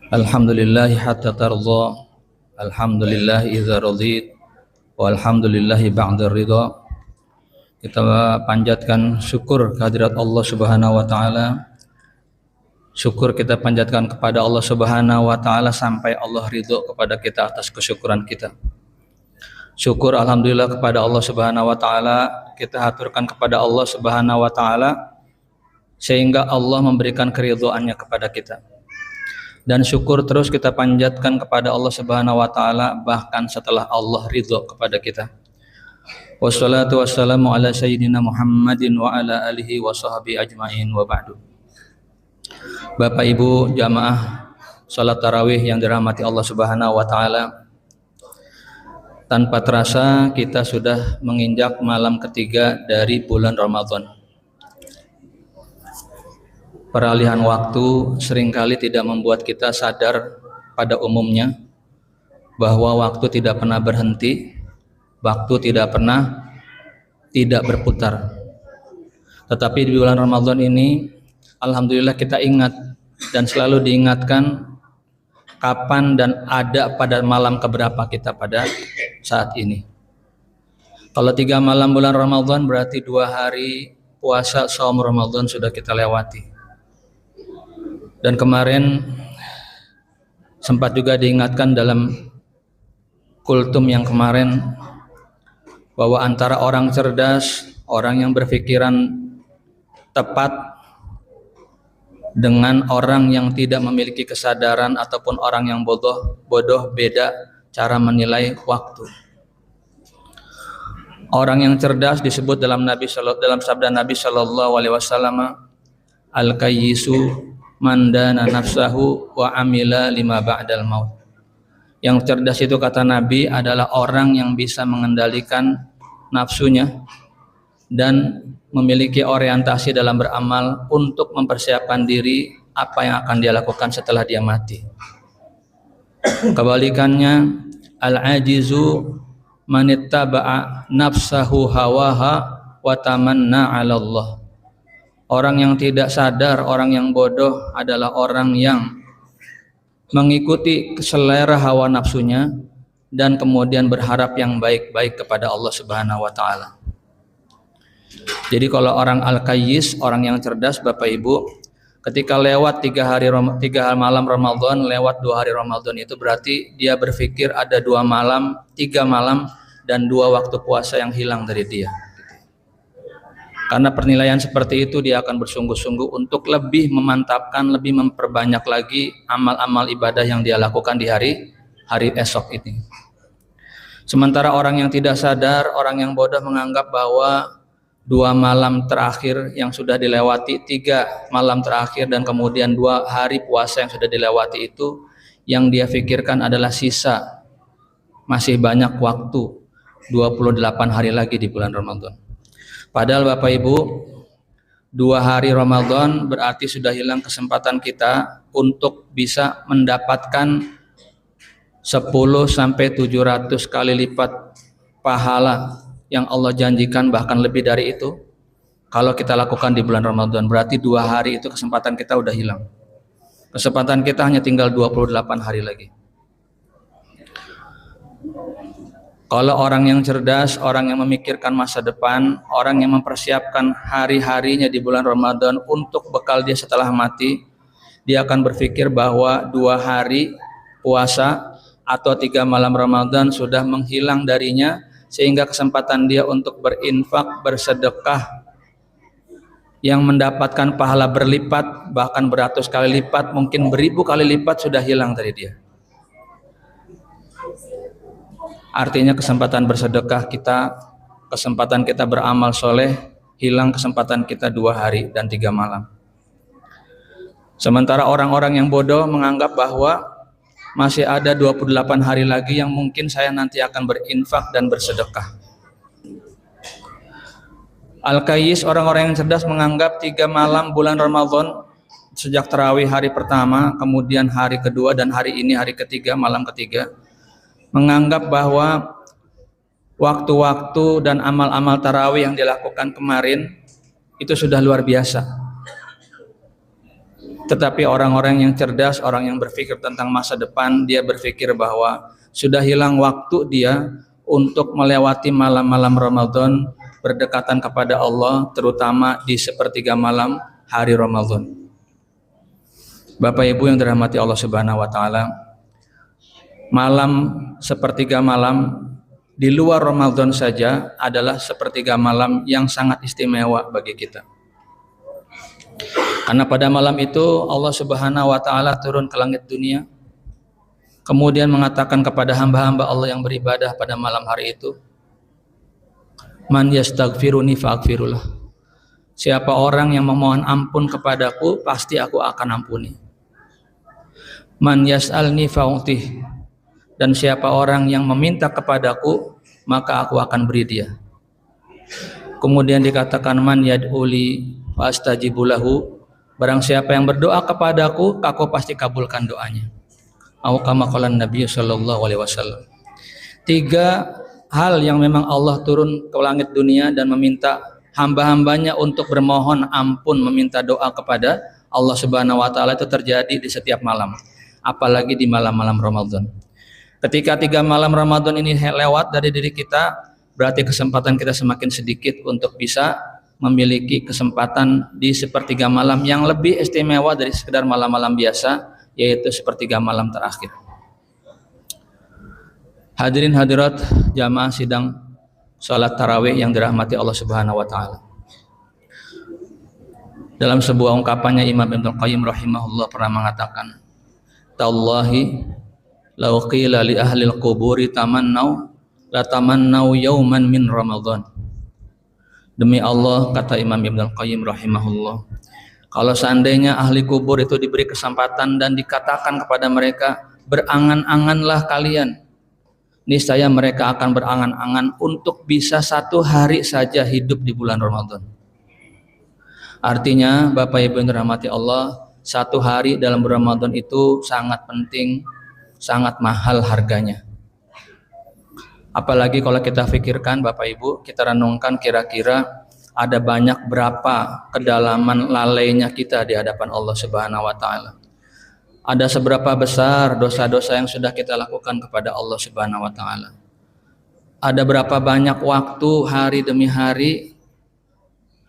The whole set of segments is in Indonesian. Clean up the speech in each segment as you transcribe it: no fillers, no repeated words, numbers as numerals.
Alhamdulillahi hatta tarda, alhamdulillahi idza radit, walhamdulillahi ba'da ridha. Kita panjatkan syukur kehadirat Allah Subhanahu wa taala. Syukur kita panjatkan kepada Allah Subhanahu wa taala sampai Allah ridho kepada kita atas kesyukuran kita. Syukur alhamdulillah kepada Allah Subhanahu wa taala, kita haturkan kepada Allah Subhanahu wa taala sehingga Allah memberikan keridhoannya kepada kita. Dan syukur terus kita panjatkan kepada Allah Subhanahu wa taala bahkan setelah Allah ridho kepada kita. Wassalatu wassalamu ala sayyidina Muhammadin wa ala alihi wa sahbihi ajmain wa ba'du. Bapak Ibu jamaah salat tarawih yang dirahmati Allah Subhanahu wa taala, tanpa terasa kita sudah menginjak malam ketiga dari bulan Ramadan. Peralihan waktu seringkali tidak membuat kita sadar pada umumnya bahwa waktu tidak pernah berhenti, waktu tidak pernah tidak berputar. Tetapi di bulan Ramadan ini, alhamdulillah kita ingat dan selalu diingatkan kapan dan ada pada malam keberapa kita pada saat ini. Kalau 3 malam bulan Ramadan berarti 2 hari puasa saum Ramadan sudah kita lewati. Dan kemarin sempat juga diingatkan dalam kultum yang kemarin bahwa antara orang cerdas, orang yang berpikiran tepat dengan orang yang tidak memiliki kesadaran ataupun orang yang bodoh beda cara menilai waktu. Orang yang cerdas disebut dalam sabda Nabi sallallahu alaihi wasallam, al-kayyisu mandana nafsahu wa amila lima ba'dal maut. Yang cerdas itu kata Nabi adalah orang yang bisa mengendalikan nafsunya dan memiliki orientasi dalam beramal untuk mempersiapkan diri apa yang akan dia lakukan setelah dia mati. Kebalikannya, al-ajizu manittaba'a nafsahu hawaha wa tamanna 'ala Allah. Orang yang tidak sadar, orang yang bodoh adalah orang yang mengikuti selera hawa nafsunya dan kemudian berharap yang baik-baik kepada Allah Subhanahu wa taala. Jadi kalau orang al-kayyis, orang yang cerdas Bapak Ibu, ketika lewat 3 malam Ramadan, lewat 2 hari Ramadan itu berarti dia berpikir ada 2 malam, 3 malam dan 2 waktu puasa yang hilang dari dia. Karena penilaian seperti itu dia akan bersungguh-sungguh untuk lebih memantapkan, lebih memperbanyak lagi amal-amal ibadah yang dia lakukan di hari esok ini. Sementara orang yang tidak sadar, orang yang bodoh menganggap bahwa 2 malam terakhir yang sudah dilewati, 3 malam terakhir dan kemudian 2 hari puasa yang sudah dilewati itu yang dia pikirkan adalah sisa. Masih banyak waktu, 28 hari lagi di bulan Ramadan. Padahal Bapak Ibu, 2 hari Ramadan berarti sudah hilang kesempatan kita untuk bisa mendapatkan 10-700 kali lipat pahala yang Allah janjikan, bahkan lebih dari itu. Kalau kita lakukan di bulan Ramadan, berarti 2 hari itu kesempatan kita udah hilang. Kesempatan kita hanya tinggal 28 hari lagi. Kalau orang yang cerdas, orang yang memikirkan masa depan, orang yang mempersiapkan hari-harinya di bulan Ramadan untuk bekal dia setelah mati, dia akan berpikir bahwa 2 hari puasa atau 3 malam Ramadan sudah menghilang darinya, sehingga kesempatan dia untuk berinfak, bersedekah yang mendapatkan pahala berlipat, bahkan beratus kali lipat, mungkin 1000 kali lipat sudah hilang dari dia. Artinya kesempatan bersedekah kita, kesempatan kita beramal soleh, hilang kesempatan kita 2 hari dan 3 malam. Sementara orang-orang yang bodoh menganggap bahwa masih ada 28 hari lagi yang mungkin saya nanti akan berinfak dan bersedekah. Al-Kayyis, orang-orang yang cerdas menganggap 3 malam bulan Ramadan sejak tarawih hari pertama, kemudian hari kedua dan hari ini hari ketiga, malam ketiga, menganggap bahwa waktu-waktu dan amal-amal tarawih yang dilakukan kemarin itu sudah luar biasa. Tetapi orang-orang yang cerdas, orang yang berpikir tentang masa depan, dia berpikir bahwa sudah hilang waktu dia untuk melewati malam-malam Ramadan berdekatan kepada Allah, terutama di sepertiga malam hari Ramadan. Bapak Ibu yang dirahmati Allah Subhanahu wa taala, malam sepertiga malam di luar Ramadan saja adalah sepertiga malam yang sangat istimewa bagi kita. Karena pada malam itu Allah Subhanahu wa taala turun ke langit dunia, kemudian mengatakan kepada hamba-hamba Allah yang beribadah pada malam hari itu, man yastaghfiruni fa'aghfirullah. Siapa orang yang memohon ampun kepadaku, pasti aku akan ampuni. Man yas'alni fa'utih. Dan siapa orang yang meminta kepadaku, maka aku akan beri dia. Kemudian dikatakan man yad'uli fa'astajibulahu. Barang siapa yang berdoa kepadaku, aku pasti kabulkan doanya. Au kama qala Nabi sallallahu alaihi wasallam. 3 hal yang memang Allah turun ke langit dunia dan meminta hamba-hambanya untuk bermohon ampun, meminta doa kepada Allah Subhanahu wa taala itu terjadi di setiap malam, apalagi di malam-malam Ramadan. Ketika 3 malam Ramadan ini lewat dari diri kita, berarti kesempatan kita semakin sedikit untuk bisa memiliki kesempatan di sepertiga malam yang lebih istimewa dari sekedar malam-malam biasa, yaitu sepertiga malam terakhir. Hadirin hadirat jamaah sidang salat tarawih yang dirahmati Allah Subhanahu wa taala. Dalam sebuah ungkapannya Imam Ibnu Qayyim rahimahullah pernah mengatakan, "Tallahi law qila li ahli al-quburi tamannau la tamannau yauman min Ramadan." Demi Allah, kata Imam Ibnu Qayyim rahimahullah, kalau seandainya ahli kubur itu diberi kesempatan dan dikatakan kepada mereka, berangan-anganlah kalian, niscaya mereka akan berangan-angan untuk bisa 1 hari saja hidup di bulan Ramadan. Artinya Bapak Ibu yang dirahmati Allah, 1 hari dalam bulan Ramadan itu sangat penting, sangat mahal harganya. Apalagi kalau kita pikirkan Bapak Ibu, kita renungkan kira-kira ada banyak berapa kedalaman lalainya kita di hadapan Allah Subhanahu wa taala. Ada seberapa besar dosa-dosa yang sudah kita lakukan kepada Allah Subhanahu wa taala. Ada berapa banyak waktu hari demi hari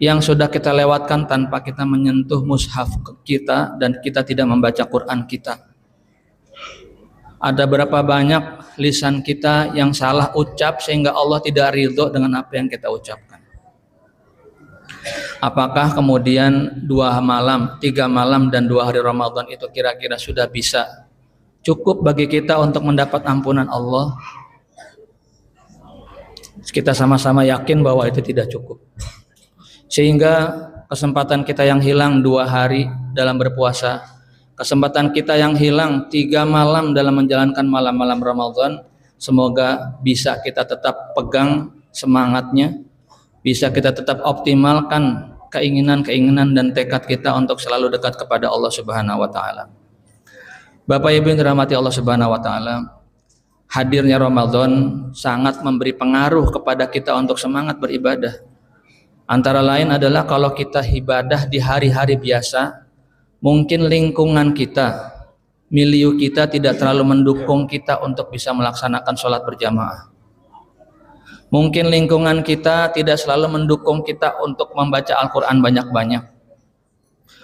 yang sudah kita lewatkan tanpa kita menyentuh mushaf kita dan kita tidak membaca Quran kita. Ada berapa banyak lisan kita yang salah ucap sehingga Allah tidak ridho dengan apa yang kita ucapkan. Apakah kemudian 2 malam, 3 malam dan 2 hari Ramadan itu kira-kira sudah bisa cukup bagi kita untuk mendapat ampunan Allah? Kita sama-sama yakin bahwa itu tidak cukup. Sehingga kesempatan kita yang hilang 2 hari dalam berpuasa, kesempatan kita yang hilang 3 malam dalam menjalankan malam-malam Ramadan, semoga bisa kita tetap pegang semangatnya, bisa kita tetap optimalkan keinginan-keinginan dan tekad kita untuk selalu dekat kepada Allah Subhanahu wa taala. Bapak Ibu yang dirahmati Allah Subhanahu wa taala, hadirnya Ramadan sangat memberi pengaruh kepada kita untuk semangat beribadah. Antara lain adalah kalau kita ibadah di hari-hari biasa, mungkin lingkungan kita, milieu kita tidak terlalu mendukung kita untuk bisa melaksanakan sholat berjamaah. Mungkin lingkungan kita tidak selalu mendukung kita untuk membaca Al-Quran banyak-banyak.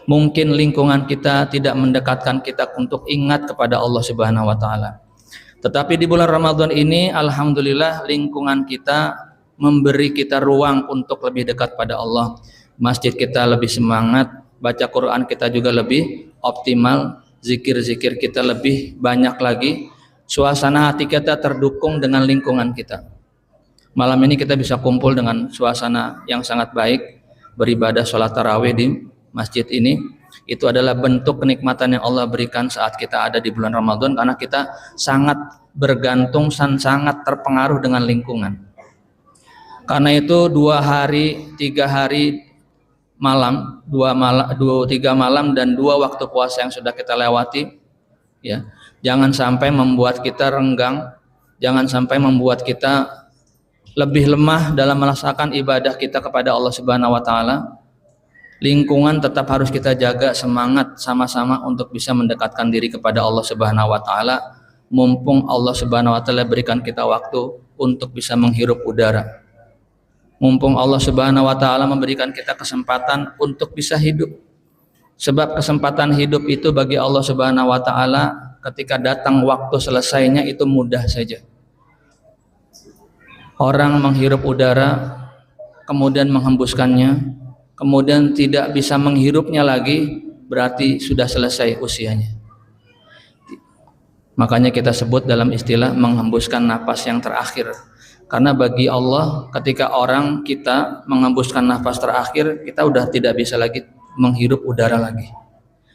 Mungkin lingkungan kita tidak mendekatkan kita untuk ingat kepada Allah Subhanahu wa taala. Tetapi di bulan Ramadan ini alhamdulillah lingkungan kita memberi kita ruang untuk lebih dekat pada Allah. Masjid kita lebih semangat, baca Quran kita juga lebih optimal, zikir-zikir kita lebih banyak lagi, suasana hati kita terdukung dengan lingkungan kita. Malam ini kita bisa kumpul dengan suasana yang sangat baik, beribadah sholat tarawih di masjid ini. Itu adalah bentuk kenikmatan yang Allah berikan saat kita ada di bulan Ramadan, karena kita sangat bergantung dan sangat terpengaruh dengan lingkungan. Karena itu 2 hari, 3 hari malam, 3 malam dan 2 waktu puasa yang sudah kita lewati, ya, jangan sampai membuat kita renggang, jangan sampai membuat kita lebih lemah dalam melaksanakan ibadah kita kepada Allah Subhanahu wa taala. Lingkungan tetap harus kita jaga, semangat sama-sama untuk bisa mendekatkan diri kepada Allah Subhanahu wa taala. Mumpung Allah Subhanahu wa taala berikan kita waktu untuk bisa menghirup udara. Mumpung Allah Subhanahu wa taala memberikan kita kesempatan untuk bisa hidup. Sebab kesempatan hidup itu bagi Allah Subhanahu wa taala ketika datang waktu selesainya itu mudah saja. Orang menghirup udara kemudian menghembuskannya, kemudian tidak bisa menghirupnya lagi, berarti sudah selesai usianya. Makanya kita sebut dalam istilah menghembuskan napas yang terakhir. Karena bagi Allah ketika orang kita menghembuskan napas terakhir, kita udah tidak bisa lagi menghirup udara lagi.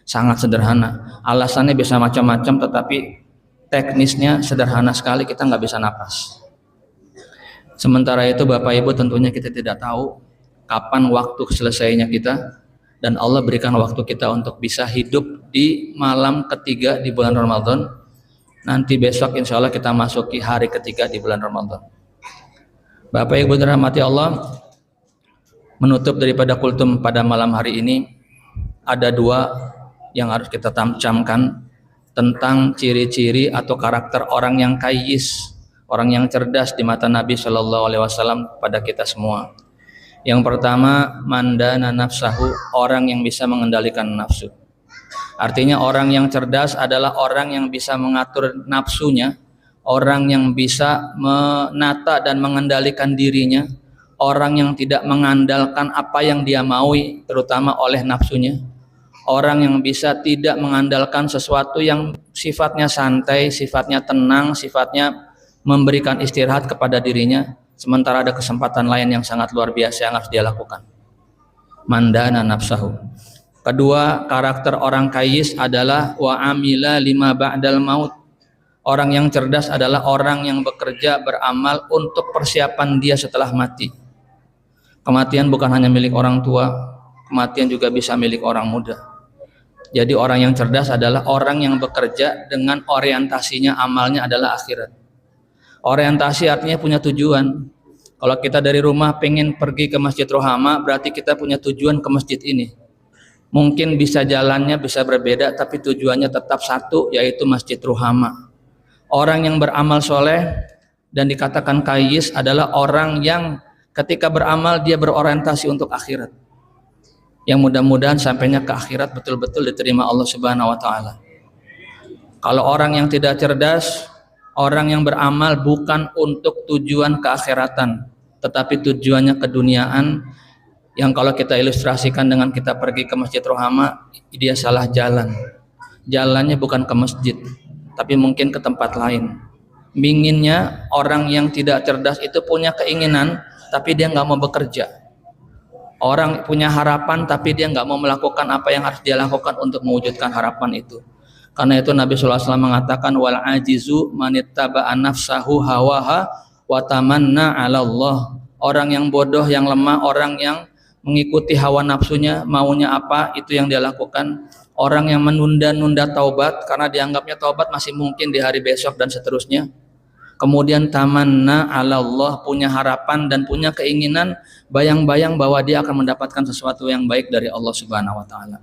Sangat sederhana. Alasannya bisa macam-macam, tetapi teknisnya sederhana sekali, kita nggak bisa napas. Sementara itu Bapak Ibu tentunya kita tidak tahu kapan waktu selesainya kita, dan Allah berikan waktu kita untuk bisa hidup di malam ketiga di bulan Ramadan. Nanti besok insya Allah kita masuki hari ketiga di bulan Ramadan. Bapak Ibu dirahmati Allah, menutup daripada kultum pada malam hari ini ada dua yang harus kita camkan tentang ciri-ciri atau karakter orang yang kayis, orang yang cerdas di mata Nabi Shallallahu Alaihi Wasallam pada kita semua. Yang pertama, mandana nafsahu, orang yang bisa mengendalikan nafsu. Artinya orang yang cerdas adalah orang yang bisa mengatur nafsunya, orang yang bisa menata dan mengendalikan dirinya, orang yang tidak mengandalkan apa yang dia maui, terutama oleh nafsunya, orang yang bisa tidak mengandalkan sesuatu yang sifatnya santai, sifatnya tenang, sifatnya memberikan istirahat kepada dirinya, sementara ada kesempatan lain yang sangat luar biasa yang harus dia lakukan. Mandana nafsahu. Kedua, karakter orang kayis adalah wa amila lima ba'dal maut. Orang yang cerdas adalah orang yang bekerja beramal untuk persiapan dia setelah mati. Kematian bukan hanya milik orang tua, kematian juga bisa milik orang muda. Jadi orang yang cerdas adalah orang yang bekerja dengan orientasinya amalnya adalah akhirat. Orientasi artinya punya tujuan. Kalau kita dari rumah pengen pergi ke Masjid Rohama, berarti kita punya tujuan ke masjid ini. Mungkin bisa jalannya bisa berbeda, tapi tujuannya tetap satu, yaitu Masjid Rohama. Orang yang beramal soleh dan dikatakan kayis adalah orang yang ketika beramal dia berorientasi untuk akhirat. Yang mudah-mudahan sampainya ke akhirat betul-betul diterima Allah Subhanahu wa taala. Kalau orang yang tidak cerdas, orang yang beramal bukan untuk tujuan keakhiratan, tetapi tujuannya keduniaan, yang kalau kita ilustrasikan dengan kita pergi ke Masjid Rohama, dia salah jalan. Jalannya bukan ke masjid, tapi mungkin ke tempat lain. Inginnya orang yang tidak cerdas itu punya keinginan, tapi dia nggak mau bekerja. Orang punya harapan, tapi dia nggak mau melakukan apa yang harus dia lakukan untuk mewujudkan harapan itu. Karena itu Nabi SAW mengatakan wal ajizu manittaba'a nafsahu hawaha wa tamanna 'ala Allah. Orang yang bodoh, yang lemah, orang yang mengikuti hawa nafsunya, maunya apa itu yang dia lakukan. Orang yang menunda-nunda taubat karena dianggapnya taubat masih mungkin di hari besok dan seterusnya. Kemudian tamanna 'ala Allah, punya harapan dan punya keinginan, bayang-bayang bahwa dia akan mendapatkan sesuatu yang baik dari Allah Subhanahu wa taala.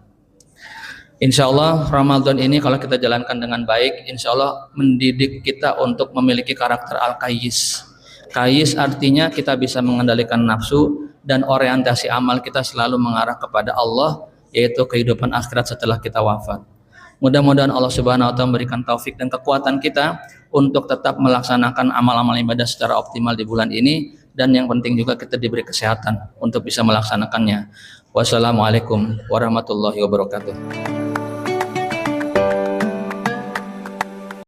Insyaallah Ramadan ini kalau kita jalankan dengan baik, insyaallah mendidik kita untuk memiliki karakter al-kayis. Kayis artinya kita bisa mengendalikan nafsu dan orientasi amal kita selalu mengarah kepada Allah, yaitu kehidupan akhirat setelah kita wafat. Mudah-mudahan Allah Subhanahu wa taala memberikan taufik dan kekuatan kita untuk tetap melaksanakan amal-amal ibadah secara optimal di bulan ini, dan yang penting juga kita diberi kesehatan untuk bisa melaksanakannya. Wassalamualaikum warahmatullahi wabarakatuh.